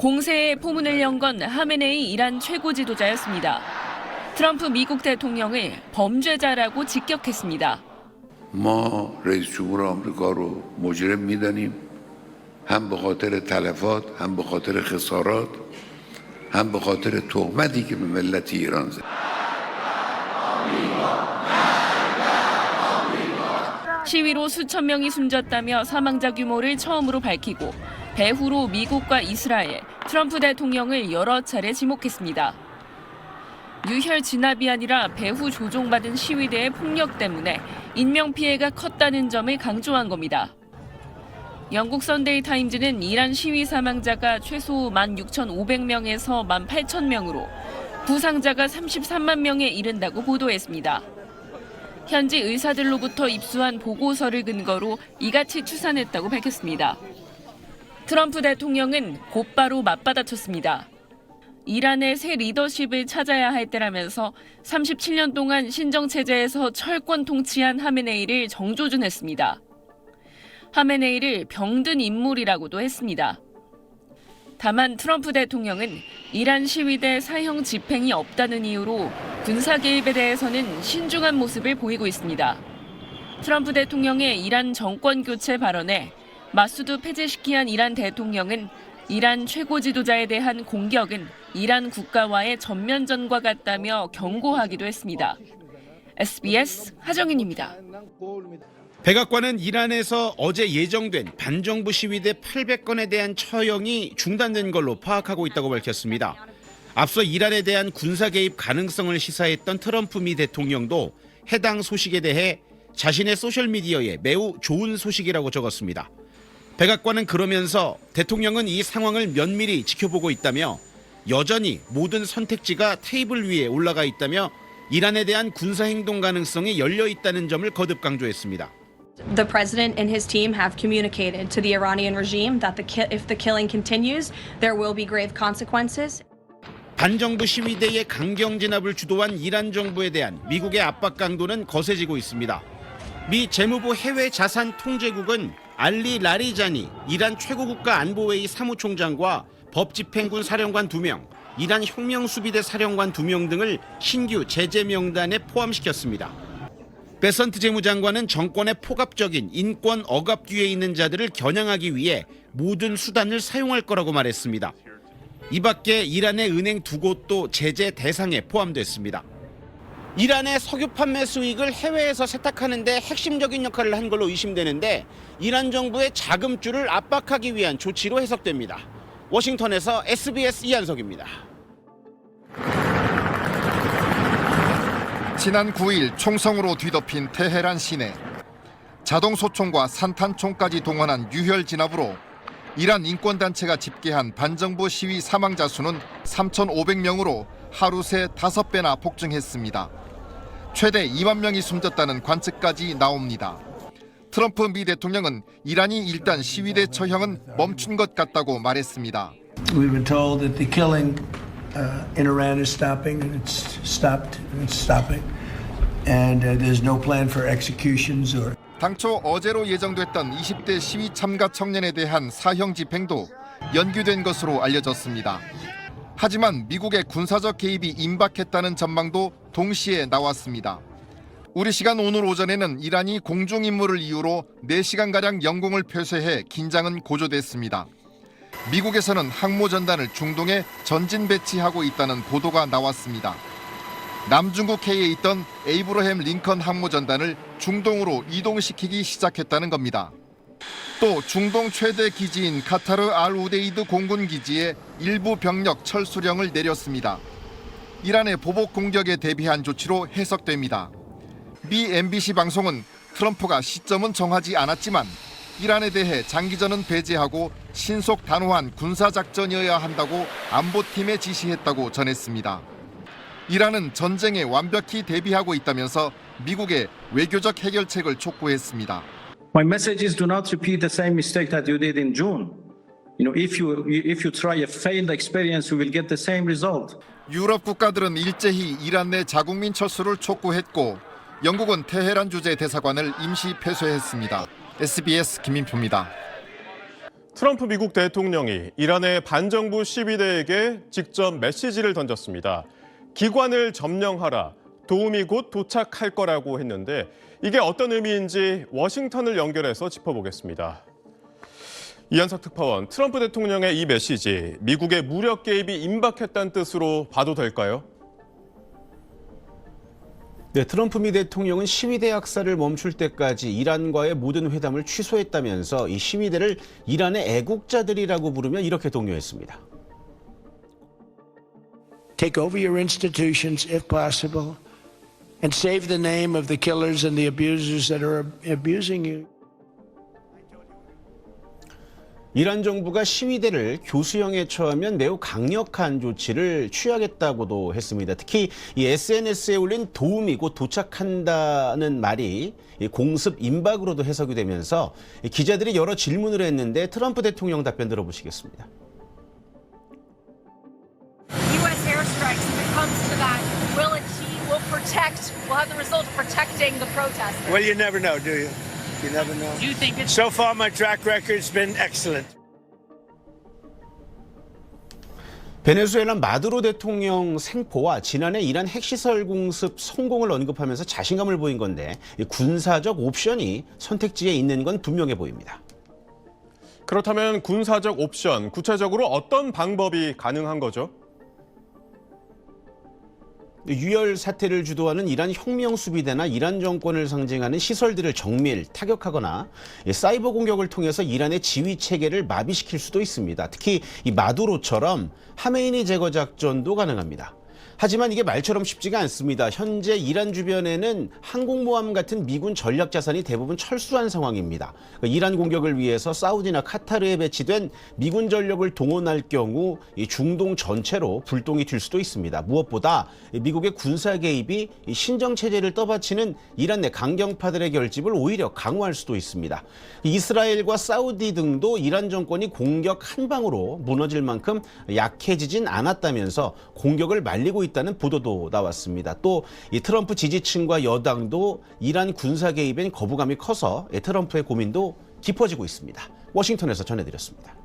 공세의 포문을 연 건 하메네이 이란 최고 지도자였습니다. 트럼프 미국 대통령을 범죄자라고 직격했습니다. ما رئیس جمهور آمریکا رو مجرم می‌دانیم هم به خاطر تلفات هم به خاطر خسارات هم به خاطر تهمتی که به ملت ایران زد. 시위로 수천 명이 숨졌다며 사망자 규모를 처음으로 밝히고 배후로 미국과 이스라엘, 트럼프 대통령을 여러 차례 지목했습니다. 유혈 진압이 아니라 배후 조종받은 시위대의 폭력 때문에 인명피해가 컸다는 점을 강조한 겁니다. 영국 선데이 타임즈는 이란 시위 사망자가 최소 16,500명에서 18,000명으로 부상자가 33만 명에 이른다고 보도했습니다. 현지 의사들로부터 입수한 보고서를 근거로 이같이 추산했다고 밝혔습니다. 트럼프 대통령은 곧바로 맞받아쳤습니다. 이란의 새 리더십을 찾아야 할 때라면서 37년 동안 신정체제에서 철권 통치한 하메네이를 정조준했습니다. 하메네이를 병든 인물이라고도 했습니다. 다만 트럼프 대통령은 이란 시위대 사형 집행이 없다는 이유로 군사 개입에 대해서는 신중한 모습을 보이고 있습니다. 트럼프 대통령의 이란 정권 교체 발언에 마수드 페제시키안 이란 대통령은 이란 최고 지도자에 대한 공격은 이란 국가와의 전면전과 같다며 경고하기도 했습니다. SBS 하정인입니다. 백악관은 이란에서 어제 예정된 반정부 시위대 800건에 대한 처형이 중단된 걸로 파악하고 있다고 밝혔습니다. 앞서 이란에 대한 군사 개입 가능성을 시사했던 트럼프 미 대통령도 해당 소식에 대해 자신의 소셜미디어에 매우 좋은 소식이라고 적었습니다. 백악관은 그러면서 대통령은 이 상황을 면밀히 지켜보고 있다며 여전히 모든 선택지가 테이블 위에 올라가 있다며 이란에 대한 군사행동 가능성이 열려 있다는 점을 거듭 강조했습니다. The president and his team have communicated to the Iranian regime that if the killing continues, there will be grave consequences. 반정부 시위대의 강경 진압을 주도한 이란 정부에 대한 미국의 압박 강도는 거세지고 있습니다. 미 재무부 해외 자산 통제국은 알리 라리자니 이란 최고국가 안보회의 사무총장과 법집행군 사령관 2명, 이란 혁명수비대 사령관 2명 등을 신규 제재 명단에 포함시켰습니다. 베선트 재무장관은 정권의 포갑적인 인권 억압 뒤에 있는 자들을 겨냥하기 위해 모든 수단을 사용할 거라고 말했습니다. 이 밖에 이란의 은행 2곳도 제재 대상에 포함됐습니다. 이란의 석유 판매 수익을 해외에서 세탁하는 데 핵심적인 역할을 한 걸로 의심되는데 이란 정부의 자금줄을 압박하기 위한 조치로 해석됩니다. 워싱턴에서 SBS 이한석입니다. 지난 9일 총성으로 뒤덮인 테헤란 시내. 자동소총과 산탄총까지 동원한 유혈 진압으로 이란 인권단체가 집계한 반정부 시위 사망자 수는 3,500명으로 하루 새 5배나 폭증했습니다. 최대 2만 명이 숨졌다는 관측까지 나옵니다. 트럼프 미 대통령은 이란이 일단 시위대 처형은 멈춘 것 같다고 말했습니다. We've been told that the killing in Iran is stopping, and it's stopped, and it's stopping, and there's no plan for executions or. 당초 어제로 예정됐던 20대 시위 참가 청년에 대한 사형 집행도 연기된 것으로 알려졌습니다. 하지만 미국의 군사적 개입이 임박했다는 전망도 동시에 나왔습니다. 우리 시간 오늘 오전에는 이란이 공중임무를 이유로 4시간가량 영공을 폐쇄해 긴장은 고조됐습니다. 미국에서는 항모전단을 중동에 전진 배치하고 있다는 보도가 나왔습니다. 남중국해에 있던 에이브러햄 링컨 항모전단을 중동으로 이동시키기 시작했다는 겁니다. 또 중동 최대 기지인 카타르 알 우데이드 공군 기지에 일부 병력 철수령을 내렸습니다. 이란의 보복 공격에 대비한 조치로 해석됩니다. 미 MBC 방송은 트럼프가 시점은 정하지 않았지만 이란에 대해 장기전은 배제하고 신속 단호한 군사작전이어야 한다고 안보팀에 지시했다고 전했습니다. 이란은 전쟁에 완벽히 대비하고 있다면서 미국의 외교적 해결책을 촉구했습니다. My message is do not repeat the same mistake that you did in June. If you try a failed experience, you will get the same result. 유럽 국가들은 일제히 이란 내 자국민 철수를 촉구했고 영국은 테헤란 주재 대사관을 임시 폐쇄했습니다. SBS 김민표입니다. 트럼프 미국 대통령이 이란의 반정부 시위대에게 직접 메시지를 던졌습니다. 기관을 점령하라, 도움이 곧 도착할 거라고 했는데 이게 어떤 의미인지 워싱턴을 연결해서 짚어보겠습니다. 이한석 특파원, 트럼프 대통령의 이 메시지, 미국의 무력 개입이 임박했다는 뜻으로 봐도 될까요? 네, 트럼프 미 대통령은 시위대 학살을 멈출 때까지 이란과의 모든 회담을 취소했다면서 이 시위대를 이란의 애국자들이라고 부르며 이렇게 독려했습니다. Take over your institutions if possible and save the name of the killers and the abusers that are abusing you. 이란 정부가 시위대를 교수형에 처하면 매우 강력한 조치를 취하겠다고도 했습니다. 특히 이 SNS에 올린 도움이 곧 도착한다는 말이 공습 임박으로도 해석이 되면서 기자들이 여러 질문을 했는데 트럼프 대통령 답변 들어보시겠습니다. U.S. airstrikes, if it comes to that, will have the result of protecting the protesters. Well, you never know, do you? You never know. Do you think it's So far, my track record's been excellent. 베네수엘라 마두로 대통령 생포와 지난해 이란 핵시설 공습 성공을 언급하면서 자신감을 보인 건데 군사적 옵션이 선택지에 있는 건 분명해 보입니다. 그렇다면 군사적 옵션, 구체적으로 어떤 방법이 가능한 거죠? 유혈 사태를 주도하는 이란 혁명 수비대나 이란 정권을 상징하는 시설들을 정밀 타격하거나 사이버 공격을 통해서 이란의 지휘 체계를 마비시킬 수도 있습니다. 특히 이 마두로처럼 하메이니 제거 작전도 가능합니다. 하지만 이게 말처럼 쉽지가 않습니다. 현재 이란 주변에는 항공모함 같은 미군 전략 자산이 대부분 철수한 상황입니다. 이란 공격을 위해서 사우디나 카타르에 배치된 미군 전력을 동원할 경우 이 중동 전체로 불똥이 튈 수도 있습니다. 무엇보다 미국의 군사 개입이 신정 체제를 떠받치는 이란 내 강경파들의 결집을 오히려 강화할 수도 있습니다. 이스라엘과 사우디 등도 이란 정권이 공격 한 방으로 무너질 만큼 약해지진 않았다면서 공격을 말리고 있다는 보도도 나왔습니다. 또 이 트럼프 지지층과 여당도 이란 군사 개입엔 거부감이 커서 트럼프의 고민도 깊어지고 있습니다. 워싱턴에서 전해드렸습니다.